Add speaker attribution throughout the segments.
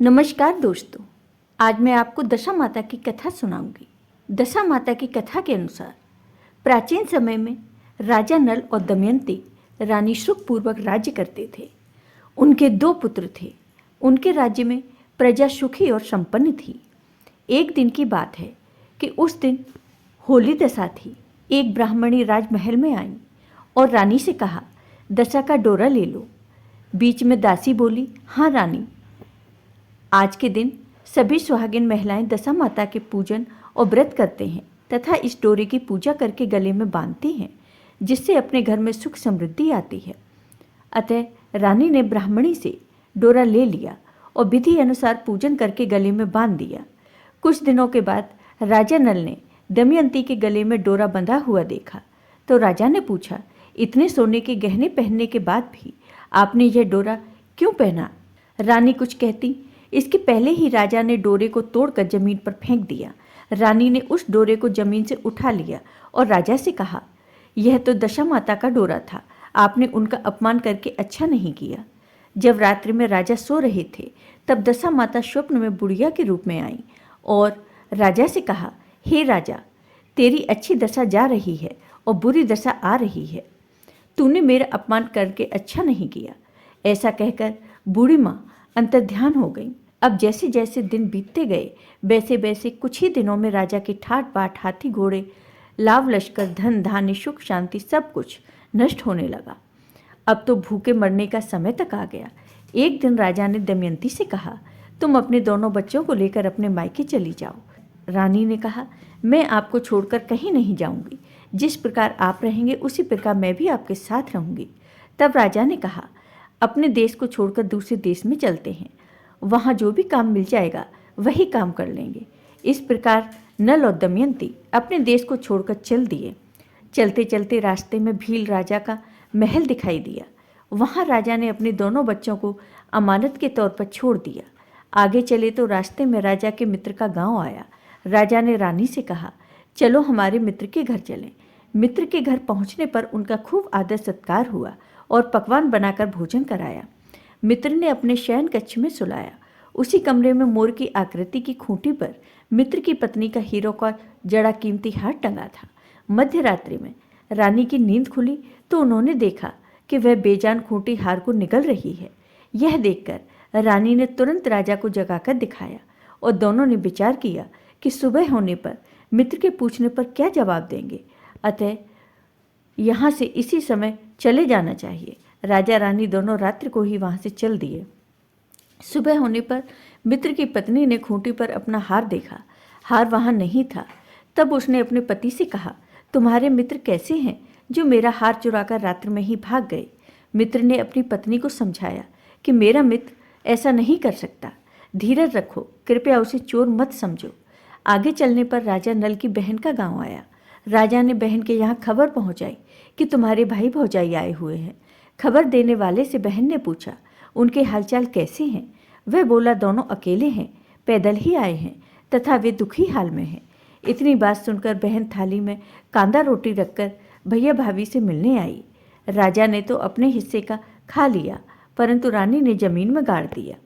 Speaker 1: नमस्कार दोस्तों। आज मैं आपको दशा माता की कथा सुनाऊंगी। दशा माता की कथा के अनुसार प्राचीन समय में राजा नल और दमयंती रानी सुखपूर्वक राज्य करते थे। उनके 2 पुत्र थे। उनके राज्य में प्रजा सुखी और संपन्न थी। एक दिन की बात है कि उस दिन होली दशा थी। एक ब्राह्मणी राजमहल में आई और रानी से कहा, दशा का डोरा ले लो। बीच में दासी बोली, हाँ रानी। आज के दिन सभी सुहागिन महिलाएं दशा माता के पूजन और व्रत करते हैं तथा इस डोरे की पूजा करके गले में बांधती हैं, जिससे अपने घर में सुख समृद्धि आती है। अतः रानी ने ब्राह्मणी से डोरा ले लिया और विधि अनुसार पूजन करके गले में बांध दिया। कुछ दिनों के बाद राजा नल ने दमयंती के गले में डोरा बंधा हुआ देखा तो राजा ने पूछा, इतने सोने के गहने पहनने के बाद भी आपने यह डोरा क्यों पहना? रानी कुछ कहती, इसके पहले ही राजा ने डोरे को तोड़कर जमीन पर फेंक दिया। रानी ने उस डोरे को जमीन से उठा लिया और राजा से कहा, यह तो दशा माता का डोरा था, आपने उनका अपमान करके अच्छा नहीं किया। जब रात्रि में राजा सो रहे थे तब दशा माता स्वप्न में बुढ़िया के रूप में आई और राजा से कहा, हे राजा, तेरी अच्छी दशा जा रही है और बुरी दशा आ रही है। तूने मेरा अपमान करके अच्छा नहीं किया। ऐसा कहकर बूढ़ी माँ अंतर्ध्यान हो गई। अब जैसे जैसे दिन बीतते गए वैसे वैसे कुछ ही दिनों में राजा के ठाट बाट, हाथी घोड़े, लाव लश्कर, धन धान्य, सुख शांति सब कुछ नष्ट होने लगा। अब तो भूखे मरने का समय तक आ गया। एक दिन राजा ने दमयंती से कहा, तुम अपने दोनों बच्चों को लेकर अपने मायके चली जाओ। रानी ने कहा, मैं आपको छोड़कर कहीं नहीं जाऊंगी। जिस प्रकार आप रहेंगे उसी प्रकार मैं भी आपके साथ रहूंगी। तब राजा ने कहा, अपने देश को छोड़कर दूसरे देश में चलते हैं, वहाँ जो भी काम मिल जाएगा वही काम कर लेंगे। इस प्रकार नल और दमयंती अपने देश को छोड़कर चल दिए। चलते चलते रास्ते में भील राजा का महल दिखाई दिया। वहाँ राजा ने अपने दोनों बच्चों को अमानत के तौर पर छोड़ दिया। आगे चले तो रास्ते में राजा के मित्र का गांव आया। राजा ने रानी से कहा, चलो हमारे मित्र के घर चलें। मित्र के घर पहुँचने पर उनका खूब आदर सत्कार हुआ और पकवान बनाकर भोजन कराया। मित्र ने अपने शयन कक्ष में सुलाया। उसी कमरे में मोर की आकृति की खूंटी पर मित्र की पत्नी का हीरो का जड़ा कीमती हार टंगा था। मध्य रात्रि में रानी की नींद खुली तो उन्होंने देखा कि वह बेजान खूंटी हार को निगल रही है। यह देखकर रानी ने तुरंत राजा को जगाकर दिखाया और दोनों ने विचार किया कि सुबह होने पर मित्र के पूछने पर क्या जवाब देंगे। अतः यहाँ से इसी समय चले जाना चाहिए। राजा रानी दोनों रात्रि को ही वहाँ से चल दिए। सुबह होने पर मित्र की पत्नी ने खूंटी पर अपना हार देखा। हार वहाँ नहीं था। तब उसने अपने पति से कहा, तुम्हारे मित्र कैसे हैं जो मेरा हार चुराकर रात्रि में ही भाग गए? मित्र ने अपनी पत्नी को समझाया कि मेरा मित्र ऐसा नहीं कर सकता, धीरज रखो, कृपया उसे चोर मत समझो। आगे चलने पर राजा नल की बहन का गाँव आया। राजा ने बहन के यहाँ खबर पहुँचाई कि तुम्हारे भाई भौजाई आए हुए हैं। खबर देने वाले से बहन ने पूछा, उनके हालचाल कैसे हैं? वह बोला, दोनों अकेले हैं, पैदल ही आए हैं तथा वे दुखी हाल में हैं। इतनी बात सुनकर बहन थाली में कांदा रोटी रखकर भैया भाभी से मिलने आई। राजा ने तो अपने हिस्से का खा लिया, परंतु रानी ने जमीन में गाड़ दिया।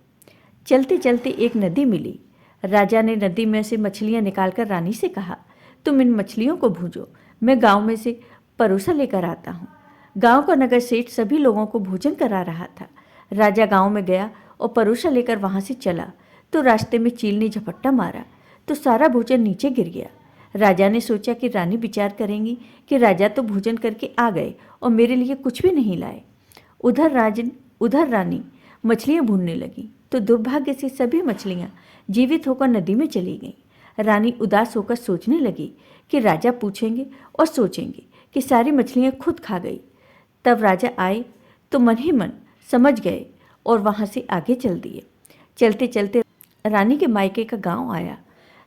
Speaker 1: चलते चलते एक नदी मिली। राजा ने नदी में से मछलियाँ निकालकर रानी से कहा, तुम इन मछलियों को भूजो, मैं गाँव में से परोसा लेकर आता हूँ। गांव का नगर सेठ सभी लोगों को भोजन करा रहा था। राजा गांव में गया और परोसा लेकर वहां से चला तो रास्ते में चील ने झपट्टा मारा तो सारा भोजन नीचे गिर गया। राजा ने सोचा कि रानी विचार करेंगी कि राजा तो भोजन करके आ गए और मेरे लिए कुछ भी नहीं लाए। उधर रानी मछलियाँ भूनने लगी तो दुर्भाग्य से सभी मछलियाँ जीवित होकर नदी में चली गईं। रानी उदास होकर सोचने लगी कि राजा पूछेंगे और सोचेंगे कि सारी मछलियाँ खुद खा गई। तब राजा आए तो मन ही मन समझ गए और वहाँ से आगे चल दिए। चलते चलते रानी के मायके का गांव आया।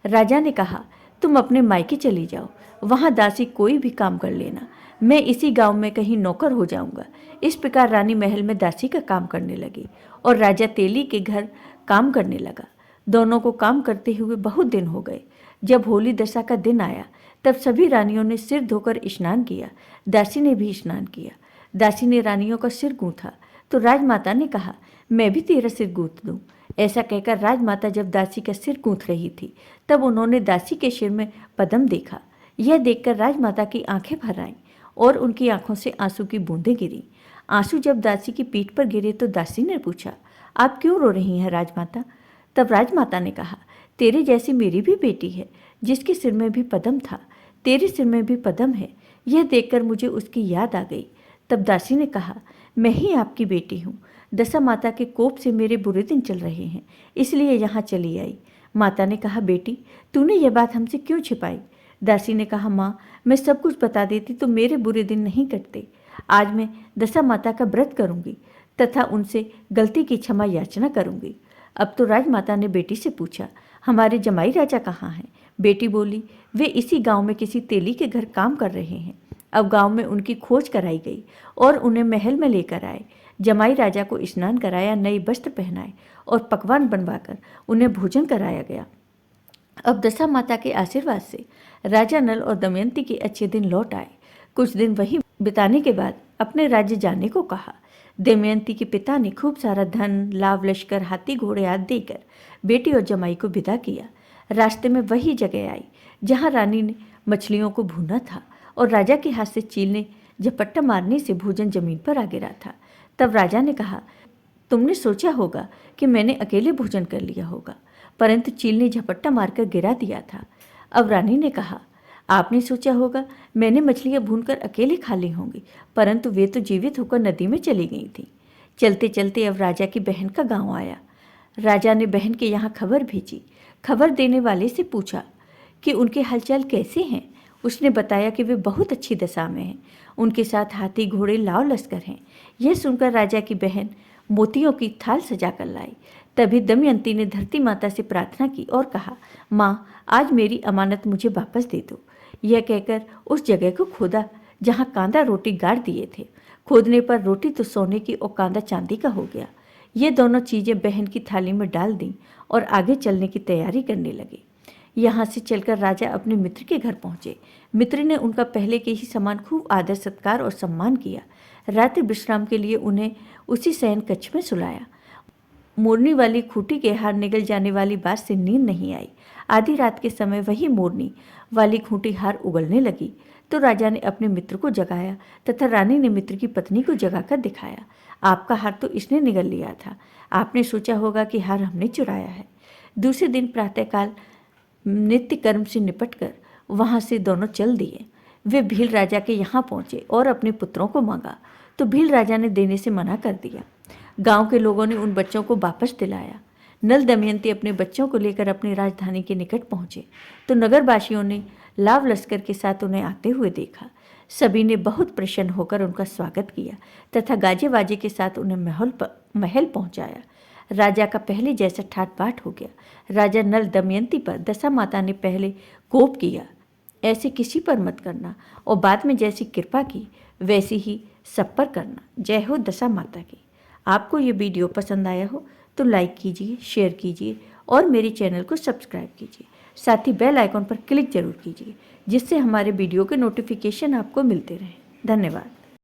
Speaker 1: राजा ने कहा, तुम अपने मायके चली जाओ, वहाँ दासी कोई भी काम कर लेना, मैं इसी गांव में कहीं नौकर हो जाऊंगा। इस प्रकार रानी महल में दासी का काम करने लगी और राजा तेली के घर काम करने लगा। दोनों को काम करते हुए बहुत दिन हो गए। जब होली दशा का दिन आया तब सभी रानियों ने सिर धोकर स्नान किया। दासी ने भी स्नान किया। दासी ने रानियों का सिर गूंथा तो राजमाता ने कहा, मैं भी तेरा सिर गूंथ दूं। ऐसा कहकर राजमाता जब दासी का सिर गूंथ रही थी तब उन्होंने दासी के सिर में पद्म देखा। यह देखकर राजमाता की आंखें भर आईं और उनकी आंखों से आंसू की बूंदें गिरी। आंसू जब दासी की पीठ पर गिरे तो दासी ने पूछा, आप क्यों रो रही हैं राजमाता? तब राजमाता ने कहा, तेरे जैसी मेरी भी बेटी है जिसके सिर में भी पद्म था, तेरे सिर में भी पद्म है। यह देखकर मुझे उसकी याद आ गई। तब दासी ने कहा, मैं ही आपकी बेटी हूँ। दशा माता के कोप से मेरे बुरे दिन चल रहे हैं, इसलिए यहाँ चली आई। माता ने कहा, बेटी तूने यह बात हमसे क्यों छिपाई? दासी ने कहा, माँ मैं सब कुछ बता देती तो मेरे बुरे दिन नहीं कटते। आज मैं दशा माता का व्रत करूंगी तथा उनसे गलती की क्षमा याचना करूंगी। अब तो राजमाता ने बेटी से पूछा, हमारे जमाई राजा कहाँ हैं? बेटी बोली, वे इसी गांव में किसी तेली के घर काम कर रहे हैं। अब गांव में उनकी खोज कराई गई और उन्हें महल में लेकर आए। जमाई राजा को स्नान कराया, नए वस्त्र पहनाए और पकवान बनवाकर उन्हें भोजन कराया गया। अब दशा माता के आशीर्वाद से राजा नल और दमयंती के अच्छे दिन लौट आए। कुछ दिन वहीं बिताने के बाद अपने राज्य जाने को कहा। दमयंती के पिता ने खूब सारा धन, लाव, लश्कर, हाथी घोड़े आदि देकर बेटी और जमाई को विदा किया। रास्ते में वही जगह आई जहाँ रानी ने मछलियों को भूना था और राजा के हाथ से चील ने झपट्टा मारने से भोजन जमीन पर आ गिरा था। तब राजा ने कहा, तुमने सोचा होगा कि मैंने अकेले भोजन कर लिया होगा, परंतु चील ने झपट्टा मारकर गिरा दिया था। अब रानी ने कहा, आपने सोचा होगा मैंने मछलियाँ भूनकर अकेले खा ली होंगी, परंतु वे तो जीवित होकर नदी में चली गई थी। चलते चलते अब राजा की बहन का गांव आया। राजा ने बहन के यहाँ खबर भेजी। खबर देने वाले से पूछा कि उनके हालचाल कैसे हैं। उसने बताया कि वे बहुत अच्छी दशा में हैं, उनके साथ हाथी घोड़े लाव लश्कर हैं। यह सुनकर राजा की बहन मोतियों की थाल सजा कर लाई। तभी दमयंती ने धरती माता से प्रार्थना की और कहा, माँ आज मेरी अमानत मुझे वापस दे दो। यह कहकर उस जगह को खोदा जहाँ कांदा रोटी गाड़ दिए थे। खोदने पर रोटी तो सोने की और कांदा चांदी का हो गया। ये दोनों चीज़ें बहन की थाली में डाल दी और आगे चलने की तैयारी करने लगे। यहाँ से चलकर राजा अपने मित्र के घर पहुँचे। मित्र ने उनका पहले के ही समान खूब आदर सत्कार और सम्मान किया। रात्रि विश्राम के लिए उन्हें उसी शयन कक्ष में सुलाया। मोरनी वाली खूंटी के हार निगल जाने वाली बात से नींद नहीं आई। आधी रात के समय वही मोरनी वाली खूंटी हार उगलने लगी तो राजा ने अपने मित्र को जगाया तथा रानी ने मित्र की पत्नी को जगाकर दिखाया। आपका हार तो इसने निगल लिया था, आपने सोचा होगा कि हार हमने चुराया है। दूसरे दिन प्रातःकाल नित्य कर्म से निपटकर वहाँ से दोनों चल दिए। वे भील राजा के यहाँ पहुँचे और अपने पुत्रों को मांगा तो भील राजा ने देने से मना कर दिया। गांव के लोगों ने उन बच्चों को वापस दिलाया। नल दमयंती अपने बच्चों को लेकर अपनी राजधानी के निकट पहुँचे तो नगरवासियों ने लाव लश्कर के साथ उन्हें आते हुए देखा। सभी ने बहुत प्रसन्न होकर उनका स्वागत किया तथा गाजे बाजे के साथ उन्हें महल पहुँचाया। राजा का पहले जैसा ठाट बाट हो गया। राजा नल दमयंती पर दशा माता ने पहले कोप किया, ऐसे किसी पर मत करना, और बाद में जैसी कृपा की वैसी ही सब पर करना। जय हो दशा माता की। आपको ये वीडियो पसंद आया हो तो लाइक कीजिए, शेयर कीजिए और मेरे चैनल को सब्सक्राइब कीजिए। साथ ही बेल आइकॉन पर क्लिक जरूर कीजिए जिससे हमारे वीडियो के नोटिफिकेशन आपको मिलते रहें। धन्यवाद।